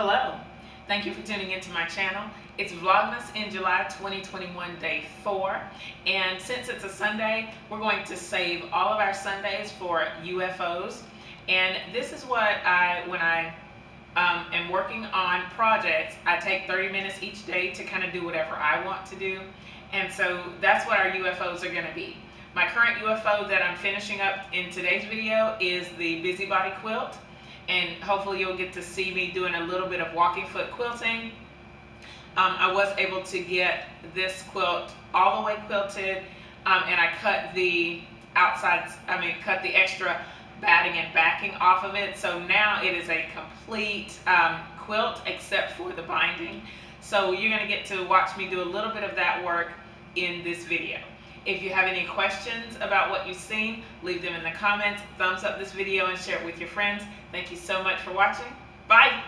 Hello, thank you for tuning into my channel. It's Vlogmas in July 2021, day 4. And since it's a Sunday, we're going to save all of our Sundays for UFOs. And this is what when I am working on projects, I take 30 minutes each day to kind of do whatever I want to do. And so that's what our UFOs are going to be. My current UFO that I'm finishing up in today's video is the Busybody Quilt. And hopefully you'll get to see me doing a little bit of walking foot quilting. I was able to get this quilt all the way quilted, and I cut the cut the extra batting and backing off of it. So now it is a complete quilt except for the binding. So you're going to get to watch me do a little bit of that work in this video. If you have any questions about what you've seen, leave them in the comments. Thumbs up this video and share it with your friends. Thank you so much for watching. Bye!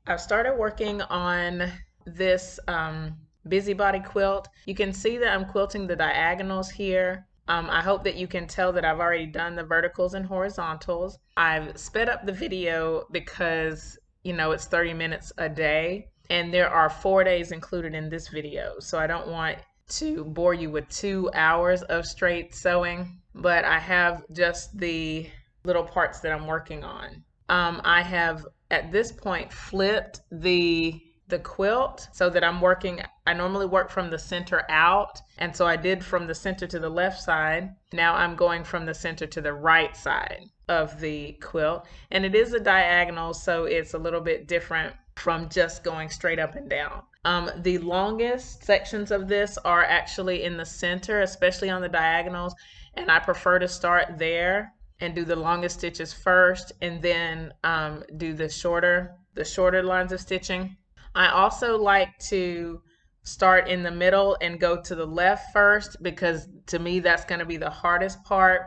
I've started working on this busybody quilt. You can see that I'm quilting the diagonals here. I hope that you can tell that I've already done the verticals and horizontals. I've sped up the video because it's 30 minutes a day, and there are 4 days included in this video. So I don't want to bore you with 2 hours of straight sewing, but I have just the little parts that I'm working on. I have at this point flipped the quilt so that I normally work from the center out, and so I did from the center to the left side. Now I'm going from the center to the right side of the quilt, and it is a diagonal, so it's a little bit different from just going straight up and down. The longest sections of this are actually in the center, especially on the diagonals, and I prefer to start there and do the longest stitches first, and then do the shorter lines of stitching. I also like to start in the middle and go to the left first, because to me that's going to be the hardest part.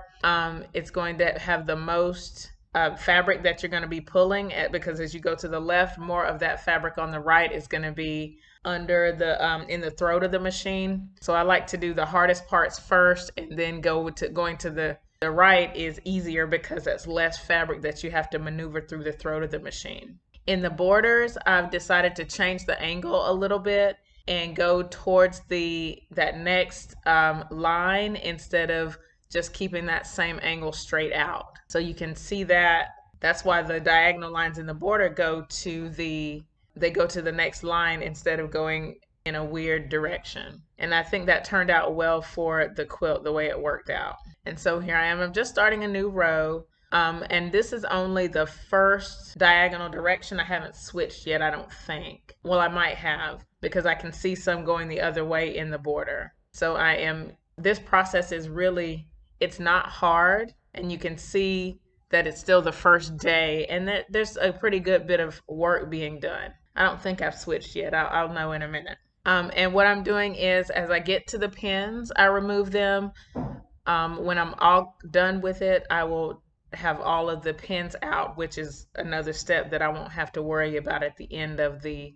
It's going to have the most fabric that you're going to be pulling at, because as you go to the left, more of that fabric on the right is going to be under the in the throat of the machine. So I like to do the hardest parts first, and then going to the right is easier because that's less fabric that you have to maneuver through the throat of the machine. In the borders, I've decided to change the angle a little bit and go towards that next line instead of just keeping that same angle straight out. So you can see that. That's why the diagonal lines in the border go to the next line instead of going in a weird direction. And I think that turned out well for the quilt, the way it worked out. And so here I am. I'm just starting a new row. And this is only the first diagonal direction. I haven't switched yet, I don't think. Well, I might have, because I can see some going the other way in the border. So this process is really, it's not hard, and you can see that it's still the first day, and that there's a pretty good bit of work being done. I don't think I've switched yet. I'll know in a minute. And what I'm doing is, as I get to the pins, I remove them. When I'm all done with it, I will have all of the pins out, which is another step that I won't have to worry about at the end of the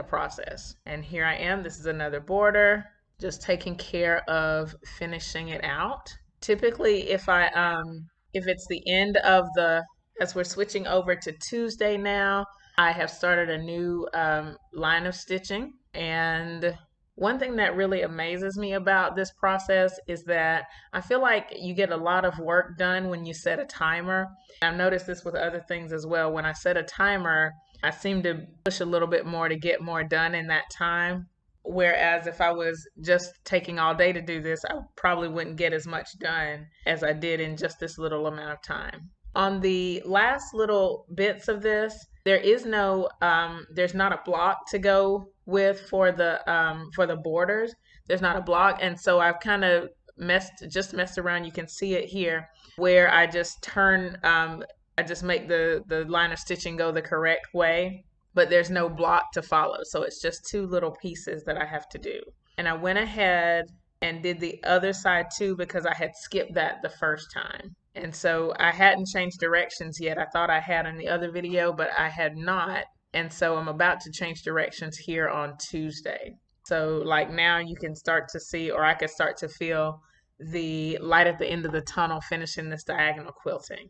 process. And here I am. This is another border, just taking care of finishing it out. Typically, if it's the end of as we're switching over to Tuesday now, I have started a new line of stitching. And one thing that really amazes me about this process is that I feel like you get a lot of work done when you set a timer. I've noticed this with other things as well. When I set a timer, I seem to push a little bit more to get more done in that time. Whereas if I was just taking all day to do this, I probably wouldn't get as much done as I did in just this little amount of time. On the last little bits of this, there's not a block to go with for the borders. There's not a block, and so I've kind of messed around. You can see it here, where I just I just make the line of stitching go the correct way, but there's no block to follow. So it's just 2 little pieces that I have to do. And I went ahead and did the other side too, because I had skipped that the first time. And so I hadn't changed directions yet. I thought I had in the other video, but I had not. And so I'm about to change directions here on Tuesday. So like now you can start to see, or I could start to feel the light at the end of the tunnel finishing this diagonal quilting.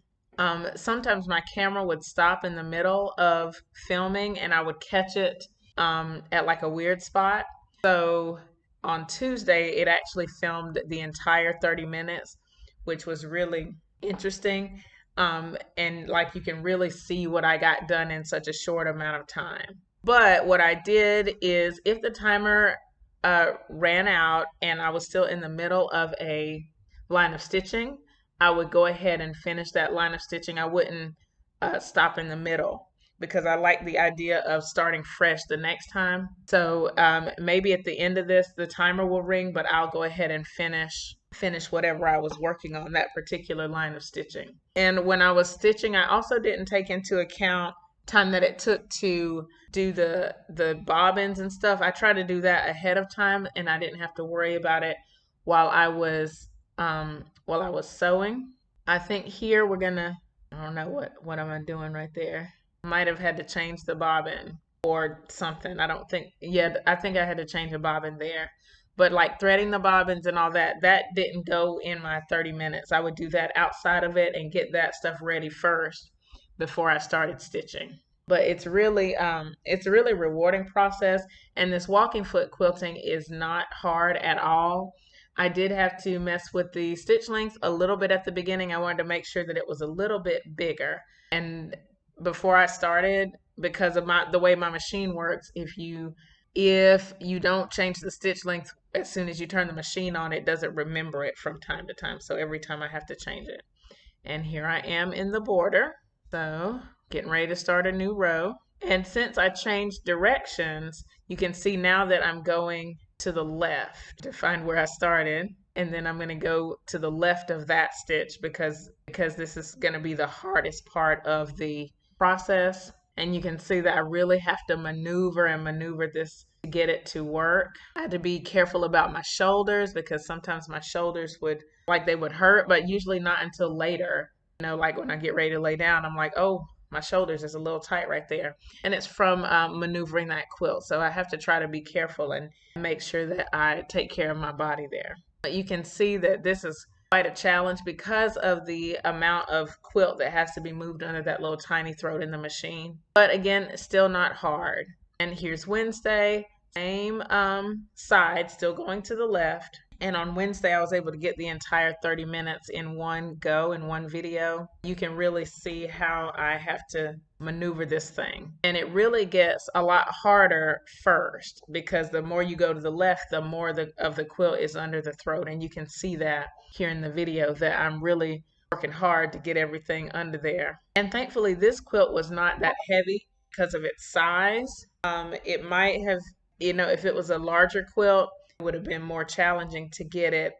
Sometimes my camera would stop in the middle of filming and I would catch it at like a weird spot. So on Tuesday, it actually filmed the entire 30 minutes, which was really interesting. And like you can really see what I got done in such a short amount of time. But what I did is if the timer ran out and I was still in the middle of a line of stitching, I would go ahead and finish that line of stitching. I wouldn't stop in the middle because I like the idea of starting fresh the next time. So maybe at the end of this, the timer will ring, but I'll go ahead and finish whatever I was working on that particular line of stitching. And when I was stitching, I also didn't take into account time that it took to do the bobbins and stuff. I tried to do that ahead of time and I didn't have to worry about it while I was sewing. I think here we're gonna, I don't know what am I doing right there. Might have had to change the bobbin or something. I don't think, yeah, I think I had to change a bobbin there. But like threading the bobbins and all that, that didn't go in my 30 minutes. I would do that outside of it and get that stuff ready first before I started stitching. But it's a really rewarding process. And this walking foot quilting is not hard at all. I did have to mess with the stitch length a little bit at the beginning. I wanted to make sure that it was a little bit bigger. And before I started, because of the way my machine works, if you don't change the stitch length as soon as you turn the machine on, it doesn't remember it from time to time. So every time I have to change it. And here I am in the border. So getting ready to start a new row. And since I changed directions, you can see now that I'm going to the left to find where I started. And then I'm going to go to the left of that stitch because this is going to be the hardest part of the process. And you can see that I really have to maneuver this to get it to work. I had to be careful about my shoulders because sometimes my shoulders would hurt, but usually not until later. You know, like when I get ready to lay down, I'm like, oh, my shoulders is a little tight right there. And it's from maneuvering that quilt. So I have to try to be careful and make sure that I take care of my body there. But you can see that this is quite a challenge because of the amount of quilt that has to be moved under that little tiny throat in the machine. But again, still not hard. And here's Wednesday, same side, still going to the left. And on Wednesday, I was able to get the entire 30 minutes in one go, in one video. You can really see how I have to maneuver this thing. And it really gets a lot harder first because the more you go to the left, the more of the quilt is under the throat. And you can see that here in the video that I'm really working hard to get everything under there. And thankfully, this quilt was not that heavy because of its size. It might have, if it was a larger quilt, it would have been more challenging to get it,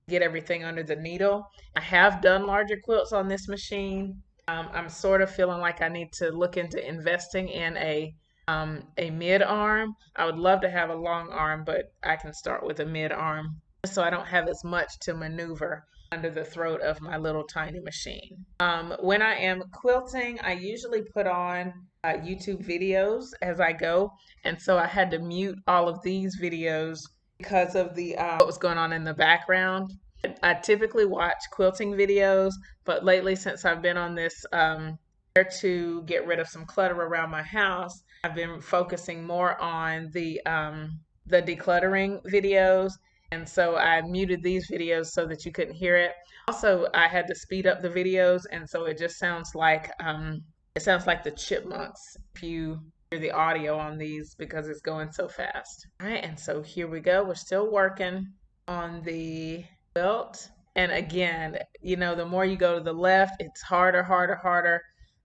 get everything under the needle. I have done larger quilts on this machine. I'm sort of feeling like I need to look into investing in a mid arm. I would love to have a long arm, but I can start with a mid arm so I don't have as much to maneuver under the throat of my little tiny machine. When I am quilting, I usually put on YouTube videos as I go, and so I had to mute all of these videos because of the what was going on in the background. I typically watch quilting videos, but lately since I've been on this to get rid of some clutter around my house, I've been focusing more on the decluttering videos. And so I muted these videos so that you couldn't hear it. Also, I had to speed up the videos, and so it just sounds like the chipmunks if you hear the audio on these because it's going so fast. All right, and so here we go. We're still working on the quilt. And again, the more you go to the left, it's harder.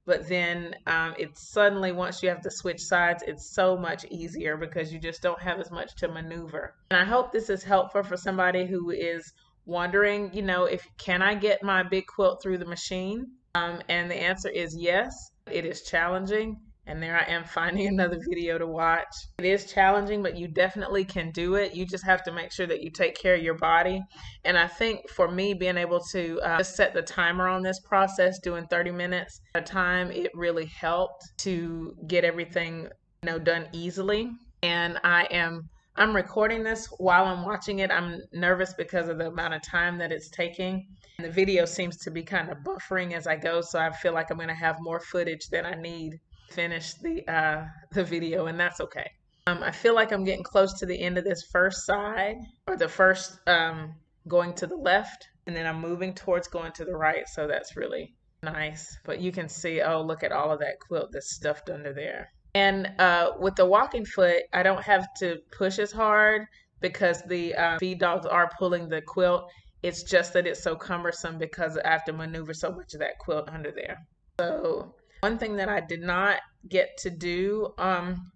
But then it's suddenly, once you have to switch sides, it's so much easier because you just don't have as much to maneuver. And I hope this is helpful for somebody who is wondering, can I get my big quilt through the machine? And the answer is yes. It is challenging. And there I am finding another video to watch. It is challenging, but you definitely can do it. You just have to make sure that you take care of your body. And I think for me, being able to just set the timer on this process, doing 30 minutes at a time, it really helped to get everything done easily. And I am I'm recording this while I'm watching it. I'm nervous because of the amount of time that it's taking. And the video seems to be kind of buffering as I go, so I feel like I'm going to have more footage than I need to finish the video, and that's okay. I feel like I'm getting close to the end of this first side, or the first going to the left, and then I'm moving towards going to the right, so that's really nice. But you can see, oh, look at all of that quilt that's stuffed under there. And with the walking foot, I don't have to push as hard because the feed dogs are pulling the quilt. It's just that it's so cumbersome because I have to maneuver so much of that quilt under there. So one thing that I did not get to do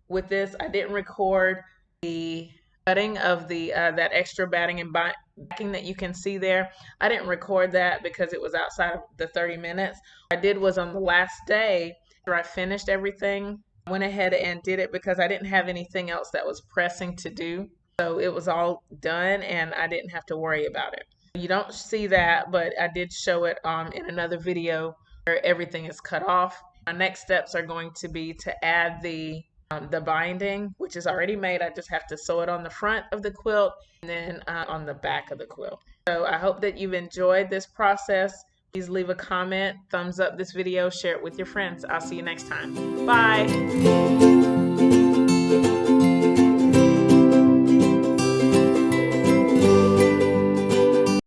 with this, I didn't record the cutting of the that extra batting and backing that you can see there. I didn't record that because it was outside of the 30 minutes. What I did was on the last day, after I finished everything, I went ahead and did it because I didn't have anything else that was pressing to do. So it was all done and I didn't have to worry about it. You don't see that, but I did show it in another video where everything is cut off. My next steps are going to be to add the binding, which is already made. I just have to sew it on the front of the quilt and then on the back of the quilt. So I hope that you've enjoyed this process. Please leave a comment, thumbs up this video, share it with your friends. I'll see you next time. Bye.